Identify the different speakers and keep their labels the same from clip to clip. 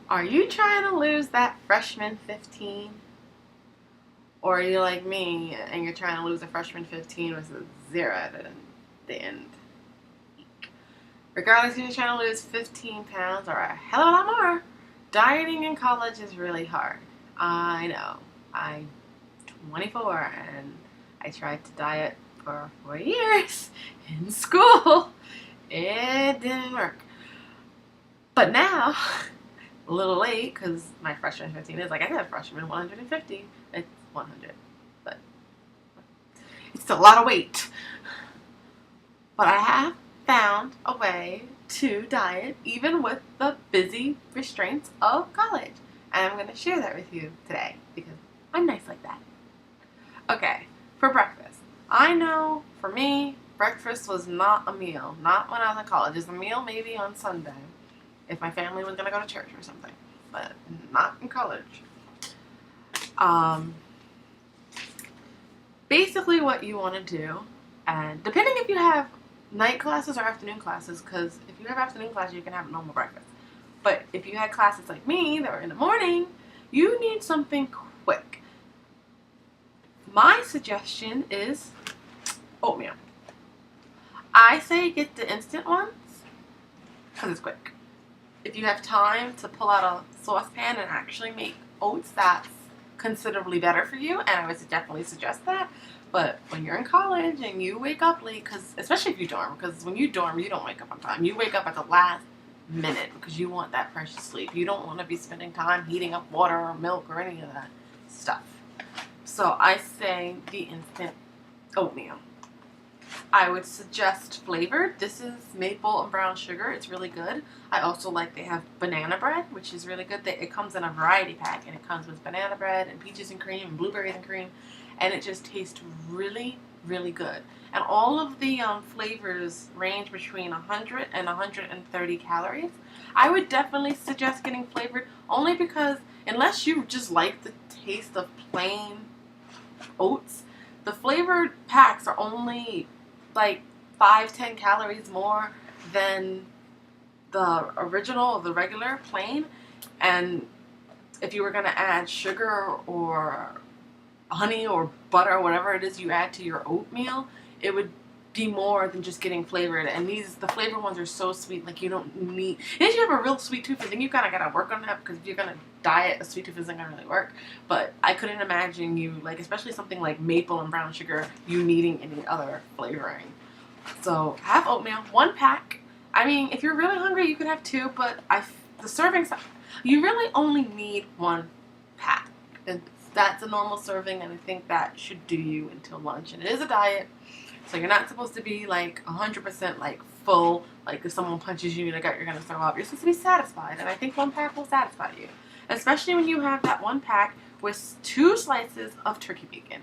Speaker 1: Are you trying to lose that freshman 15? Or are you like me and you're trying to lose a freshman 15 with a zero at the end? Regardless if you're trying to lose 15 pounds or a hell of a lot more, dieting in college is really hard. I know. I'm 24 and I tried to diet for 4 years in school. It didn't work. But now, a little late because my freshman 15 is, like I said, freshman 150. It's 100. But it's still a lot of weight. But I have found a way to diet even with the busy restraints of college. And I'm going to share that with you today because I'm nice like that. Okay, for breakfast. I know for me, breakfast was not a meal. Not when I was in college. It's a meal maybe on Sunday if my family was going to go to church or something. But not in college. Basically what you want to do, and depending if you have night classes or afternoon classes, because if you have afternoon classes, you can have normal breakfast. But if you had classes like me that were in the morning, you need something quick. My suggestion is oatmeal. I say get the instant ones because it's quick. If you have time to pull out a saucepan and actually make oats, that's considerably better for you, and I would definitely suggest that. But when you're in college and you wake up late, because especially if you dorm, because when you dorm, you don't wake up on time. You wake up at the last minute because you want that precious sleep. You don't want to be spending time heating up water or milk or any of that stuff. So I say the instant oatmeal. I would suggest flavored. This is maple and brown sugar. It's really good. I also like they have banana bread, which is really good. It comes in a variety pack, and it comes with banana bread and peaches and cream and blueberries and cream, and it just tastes really, really good. And all of the flavors range between 100 and 130 calories. I would definitely suggest getting flavored only because unless you just like the taste of plain oats, the flavored packs are only like 5-10 calories more than the original or the regular plain. And if you were going to add sugar or honey or butter or whatever it is you add to your oatmeal, it would be more than just getting flavored. And the flavored ones are so sweet, like you don't need, if you have a real sweet tooth, then you kind of got to work on that, because if you're going to diet, a sweet tooth isn't going to really work. But I couldn't imagine you, like especially something like maple and brown sugar, you needing any other flavoring. So have oatmeal, 1 pack. I mean, if you're really hungry, you could have 2, but the servings, you really only need 1 pack. And that's a normal serving, and I think that should do you until lunch. And it is a diet, so you're not supposed to be like 100% like full, like if someone punches you in the gut, you're going to throw up. You're supposed to be satisfied, and I think 1 pack will satisfy you. Especially when you have that 1 pack with 2 slices of turkey bacon.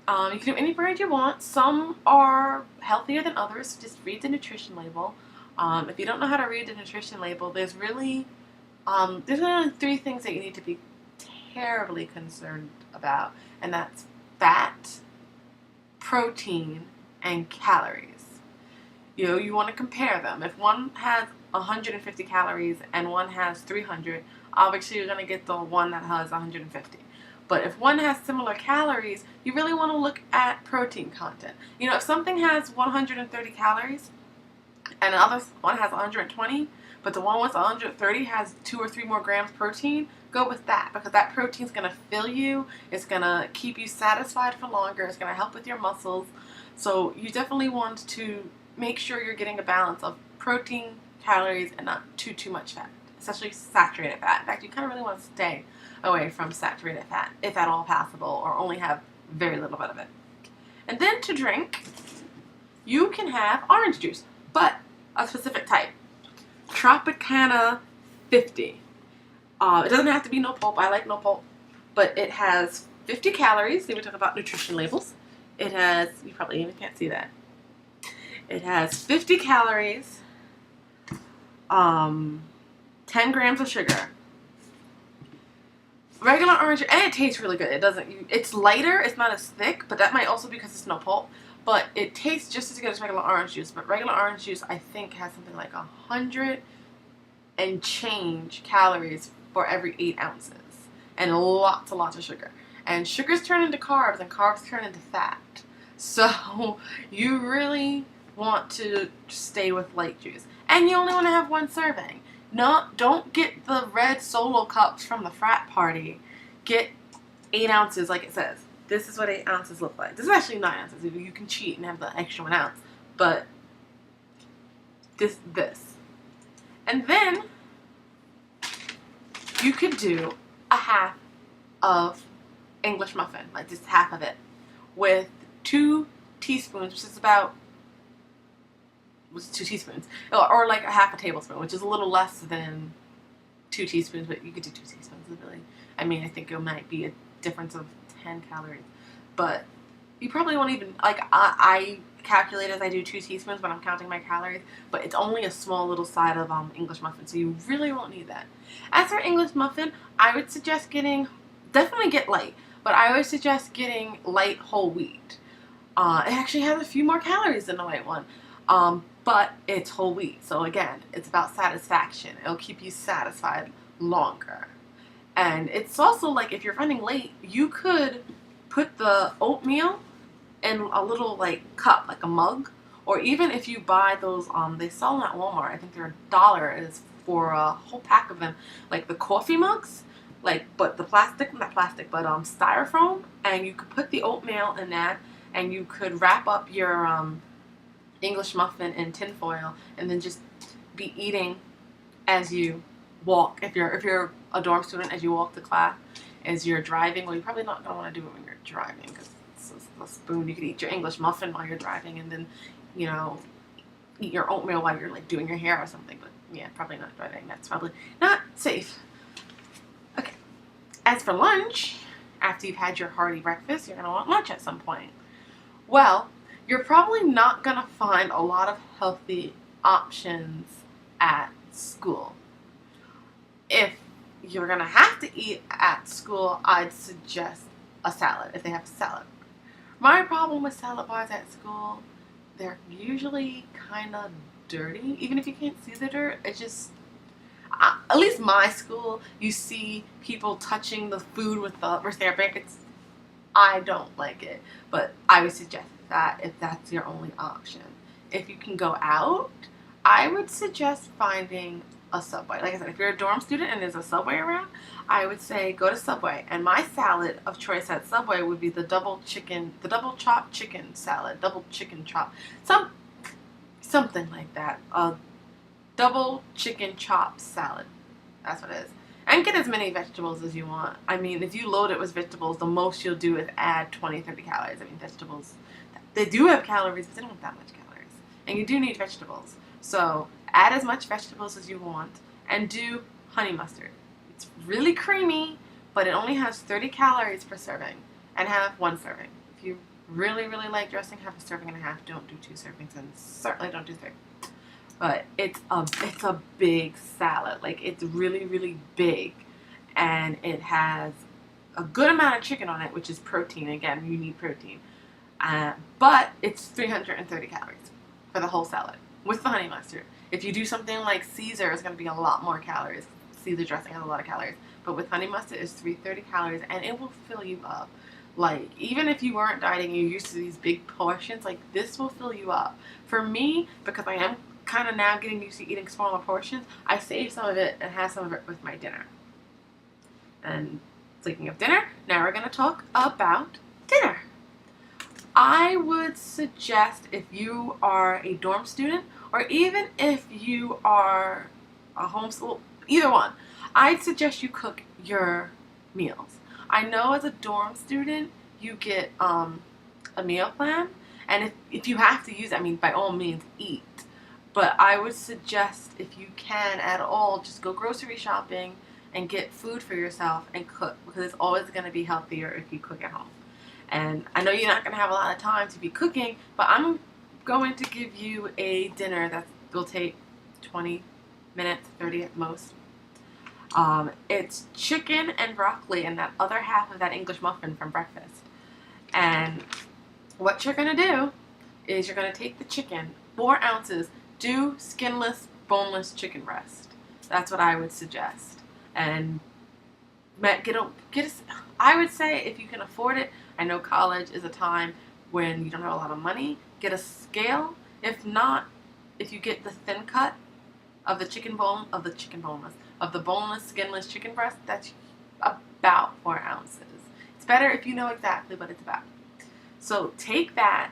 Speaker 1: You can do any brand you want. Some are healthier than others, so just read the nutrition label. If you don't know how to read the nutrition label, there's only 3 things that you need to be terribly concerned about, and that's fat, protein, and calories. You want to compare them. If one has 150 calories and one has 300, obviously you're going to get the one that has 150. But if one has similar calories, you really want to look at protein content. If something has 130 calories and another one has 120, but the one with 130 has 2 or 3 more grams protein, go with that, because that protein is going to fill you. It's going to keep you satisfied for longer. It's going to help with your muscles. So you definitely want to make sure you're getting a balance of protein, calories, and not too much fat, especially saturated fat. In fact, you kind of really want to stay away from saturated fat, if at all possible, or only have very little bit of it. And then to drink, you can have orange juice, but a specific type. Tropicana 50. It doesn't have to be no pulp. I like no pulp. But it has 50 calories. See, we talk about nutrition labels. It has, you probably even can't see that. It has 50 calories, 10 grams of sugar, regular orange, and it tastes really good. It's lighter, it's not as thick, but that might also be because it's no pulp. But it tastes just as good as regular orange juice. But regular orange juice, I think, has something like 100 and change calories for every 8 ounces. And lots and lots of sugar. And sugars turn into carbs, and carbs turn into fat. So you really want to stay with light juice. And you only want to have 1 serving. Don't get the red solo cups from the frat party. Get 8 ounces like it says. This is what 8 ounces look like. This is actually 9 ounces. You can cheat and have the extra 1 ounce. But this. And then you could do a half of English muffin, like just half of it, with 2 teaspoons, which is about 2 teaspoons, or like a half a tablespoon, which is a little less than 2 teaspoons, but you could do 2 teaspoons, really. I mean, I think it might be a difference of 10 calories, but you probably won't even, like, I calculate as I do 2 teaspoons when I'm counting my calories, but it's only a small little side of English muffin, so you really won't need that. As for English muffin, I would suggest definitely get light, but I always suggest getting light whole wheat. It actually has a few more calories than the white one, but it's whole wheat. So again, it's about satisfaction. It'll keep you satisfied longer. And it's also like if you're running late, you could put the oatmeal in a little like cup, like a mug, or even if you buy those, they sell them at Walmart. I think they're $1 is for a whole pack of them, like the coffee mugs. But the plastic, not plastic, but styrofoam, and you could put the oatmeal in that, and you could wrap up your English muffin in tin foil, and then just be eating as you walk. If you're a dorm student, as you walk to class, as you're driving, well, you're probably not gonna want to do it when you're driving because it's a spoon. You could eat your English muffin while you're driving, and then eat your oatmeal while you're like doing your hair or something. But yeah, probably not driving. That's probably not safe. Okay. As for lunch, after you've had your hearty breakfast, you're going to want lunch at some point. Well, you're probably not going to find a lot of healthy options at school. If you're going to have to eat at school, I'd suggest a salad, if they have a salad. My problem with salad bars at school, they're usually kind of dirty. Even if you can't see the dirt, it's just... at least my school, you see people touching the food with their blankets. I don't like it, but I would suggest that if that's your only option. If you can go out, I would suggest finding a Subway. Like I said, if you're a dorm student and there's a Subway around, I would say go to Subway. And my salad of choice at Subway would be the double chopped chicken salad, double chicken chop, something like that. Double chicken chop salad. That's what it is. And get as many vegetables as you want. I mean, if you load it with vegetables, the most you'll do is add 20, 30 calories. I mean, vegetables, they do have calories, but they don't have that much calories. And you do need vegetables. So add as much vegetables as you want and do honey mustard. It's really creamy, but it only has 30 calories per serving, and have 1 serving. If you really, really like dressing, have a serving and a half. Don't do 2 servings, and certainly don't do 3. But it's a big salad. Like, it's really, really big. And it has a good amount of chicken on it, which is protein. Again, you need protein. But it's 330 calories for the whole salad with the honey mustard. If you do something like Caesar, it's going to be a lot more calories. Caesar dressing has a lot of calories. But with honey mustard, it's 330 calories, and it will fill you up. Like, even if you weren't dieting, you're used to these big portions, like, this will fill you up. For me, because I am kind of now getting used to eating smaller portions, I save some of it and have some of it with my dinner. And speaking of dinner, now we're going to talk about dinner. I would suggest, if you are a dorm student, or even if you are a homeschool, either one, I'd suggest you cook your meals. I know as a dorm student, you get a meal plan, and if you have to use it, I mean, by all means, eat. But I would suggest, if you can at all, just go grocery shopping and get food for yourself and cook, because it's always going to be healthier if you cook at home. And I know you're not going to have a lot of time to be cooking, but I'm going to give you a dinner that will take 20 minutes, 30 at most. It's chicken and broccoli and that other half of that English muffin from breakfast. And what you're going to do is you're going to take the chicken, 4 ounces, do skinless, boneless chicken breast. That's what I would suggest. And I would say if you can afford it, I know college is a time when you don't have a lot of money, get a scale. If not, if you get the thin cut of the of the boneless, skinless chicken breast, that's about 4 ounces. It's better if you know exactly what it's about. So take that,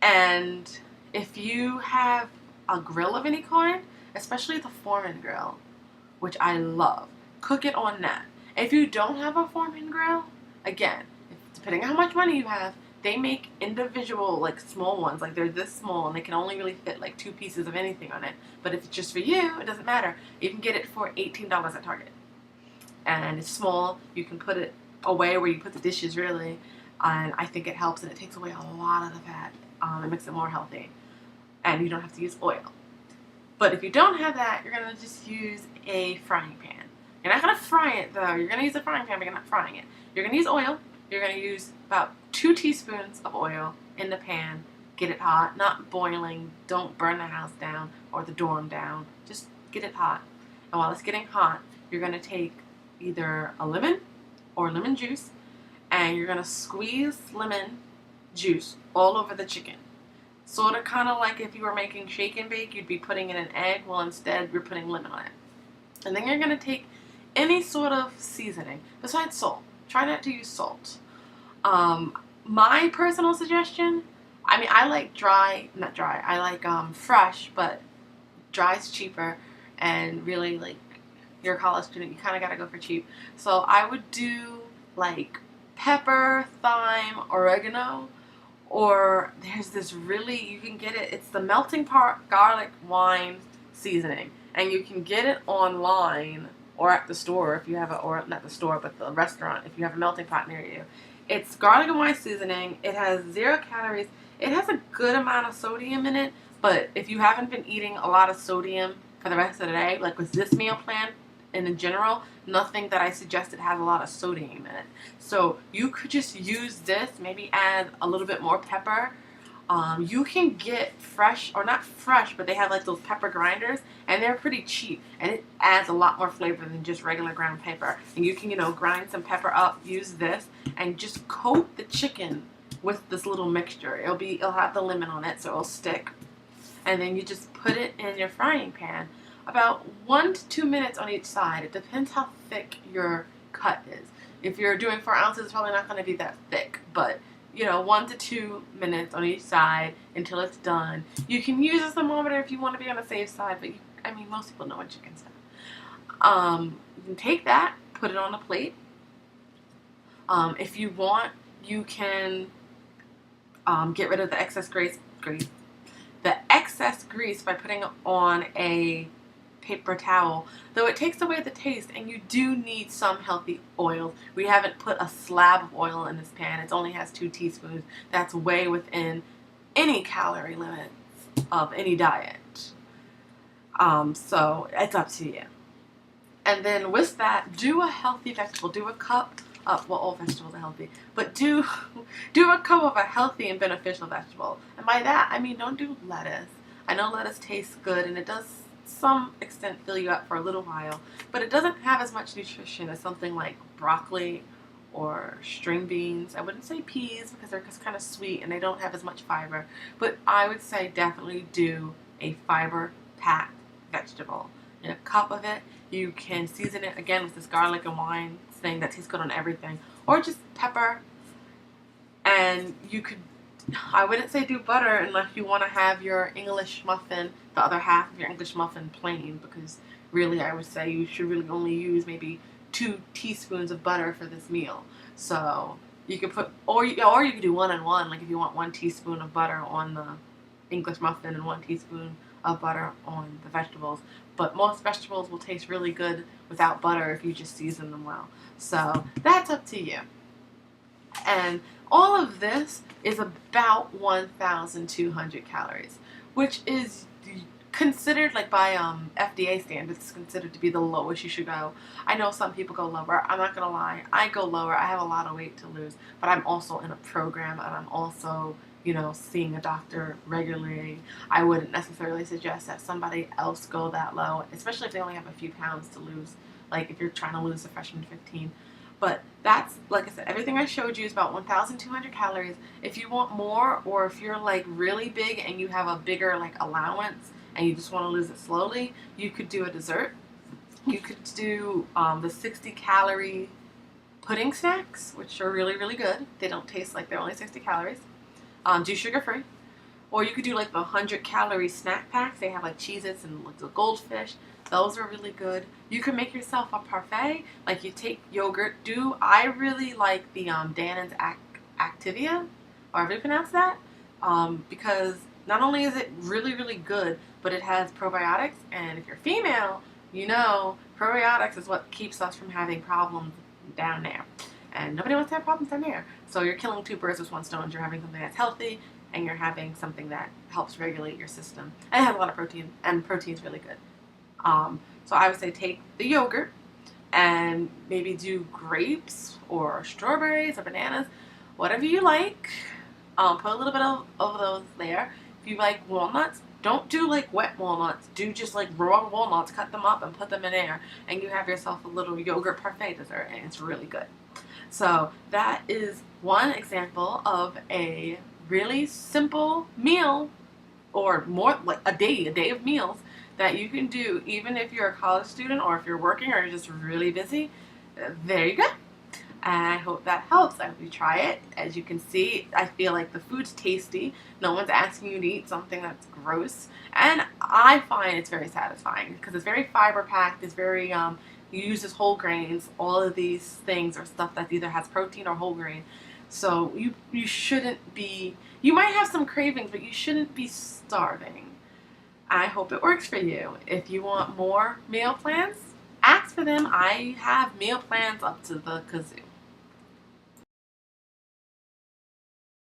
Speaker 1: and if you have a grill of any kind, especially the Foreman grill, which I love, cook it on that. If you don't have a Foreman grill, again, depending on how much money you have, they make individual, like, small ones. Like, they're this small, and they can only really fit, like, 2 pieces of anything on it. But if it's just for you, it doesn't matter. You can get it for $18 at Target. And it's small. You can put it away where you put the dishes, really. And I think it helps, and it takes away a lot of the fat. It makes it more healthy. And you don't have to use oil. But if you don't have that, you're going to just use a frying pan. You're not going to fry it, though. You're going to use a frying pan, but you're not frying it. You're going to use oil. You're going to use about 2 teaspoons of oil in the pan. Get it hot, not boiling. Don't burn the house down or the dorm down. Just get it hot. And while it's getting hot, you're going to take either a lemon or lemon juice, and you're going to squeeze lemon juice all over the chicken. Sort of kind of like if you were making shake and bake, you'd be putting in an egg. Well, instead, you're putting lemon on it. And then you're going to take any sort of seasoning, besides salt. Try not to use salt. My personal suggestion, I mean, I like I like fresh, but dry is cheaper. And really, like, you're a college student, you kind of got to go for cheap. So I would do, like, pepper, thyme, oregano. Or there's this really, you can get it, it's the melting pot garlic wine seasoning. And you can get it online or at the store if you have or not the store, but the restaurant if you have a melting pot near you. It's garlic and wine seasoning. It has 0 calories. It has a good amount of sodium in it, but if you haven't been eating a lot of sodium for the rest of the day, like with this meal plan, and in general, nothing that I suggested has a lot of sodium in it. So you could just use this, maybe add a little bit more pepper. You can get fresh, or not fresh, but they have like those pepper grinders, and they're pretty cheap, and it adds a lot more flavor than just regular ground pepper. And you can, grind some pepper up, use this, and just coat the chicken with this little mixture. It'll have the lemon on it, so it'll stick. And then you just put it in your frying pan. About 1 to 2 minutes on each side. It depends how thick your cut is. If you're doing 4 ounces, it's probably not going to be that thick. But, 1 to 2 minutes on each side until it's done. You can use a thermometer if you want to be on the safe side. But, most people know what chicken stuff. You can take that, put it on a plate. If you want, you can get rid of the excess grease by putting it on a paper towel, though it takes away the taste, and you do need some healthy oils. We haven't put a slab of oil in this pan. It only has 2 teaspoons. That's way within any calorie limits of any diet. So it's up to you. And then with that, do a healthy vegetable. Do a cup of, well, all vegetables are healthy, but do a cup of a healthy and beneficial vegetable. And by that, I mean don't do lettuce. I know lettuce tastes good, and it does some extent fill you up for a little while, but it doesn't have as much nutrition as something like broccoli or string beans. I wouldn't say peas because they're just kind of sweet and they don't have as much fiber, but I would say definitely do a fiber-packed vegetable. In a cup of it, you can season it again with this garlic and wine thing that tastes good on everything, or just pepper. And you could, I wouldn't say do butter unless you want to have your English muffin, the other half of your English muffin plain, because really I would say you should really only use maybe 2 teaspoons of butter for this meal. So you could put, or you could do 1 and 1, like if you want 1 teaspoon of butter on the English muffin and 1 teaspoon of butter on the vegetables. But most vegetables will taste really good without butter if you just season them well. So that's up to you. And all of this is about 1,200 calories, which is considered, like by FDA standards, considered to be the lowest you should go. I know some people go lower. I'm not gonna lie, I go lower. I have a lot of weight to lose, but I'm also in a program, and I'm also, seeing a doctor regularly. I wouldn't necessarily suggest that somebody else go that low, especially if they only have a few pounds to lose. like if you're trying to lose a freshman 15. But that's, like I said, everything I showed you is about 1,200 calories. If you want more, or if you're like really big and you have a bigger like allowance and you just want to lose it slowly, you could do a dessert. You could do the 60 calorie pudding snacks, which are really, really good. They don't taste like they're only 60 calories. Do sugar free. Or you could do like the 100 calorie snack packs. They have like Cheez-Its and like the goldfish. Those are really good. You can make yourself a parfait. Like you take yogurt. I really like the Danon's Activia, or however you pronounce that, because not only is it really, really good, but it has probiotics. And if you're female, you know probiotics is what keeps us from having problems down there. And nobody wants to have problems down there. So you're killing two birds with one stone. You're having something that's healthy, and you're having something that helps regulate your system. And it has a lot of protein, and protein's really good. So I would say take the yogurt and maybe do grapes or strawberries or bananas, whatever you like. Put a little bit of those there. If you like walnuts, don't do like wet walnuts. Do just like raw walnuts, cut them up and put them in there, and you have yourself a little yogurt parfait dessert, and it's really good. So that is one example of a really simple meal, or more like a day of meals that you can do even if you're a college student or if you're working or you're just really busy. There you go. And I hope that helps. I hope you try it. As you can see, I feel like the food's tasty. No one's asking you to eat something that's gross. And I find it's very satisfying because it's very fiber packed. It's very, you use this whole grains. All of these things are stuff that either has protein or whole grain. So you shouldn't be, you might have some cravings, but you shouldn't be starving. I hope it works for you. If you want more meal plans, ask for them. I have meal plans up to because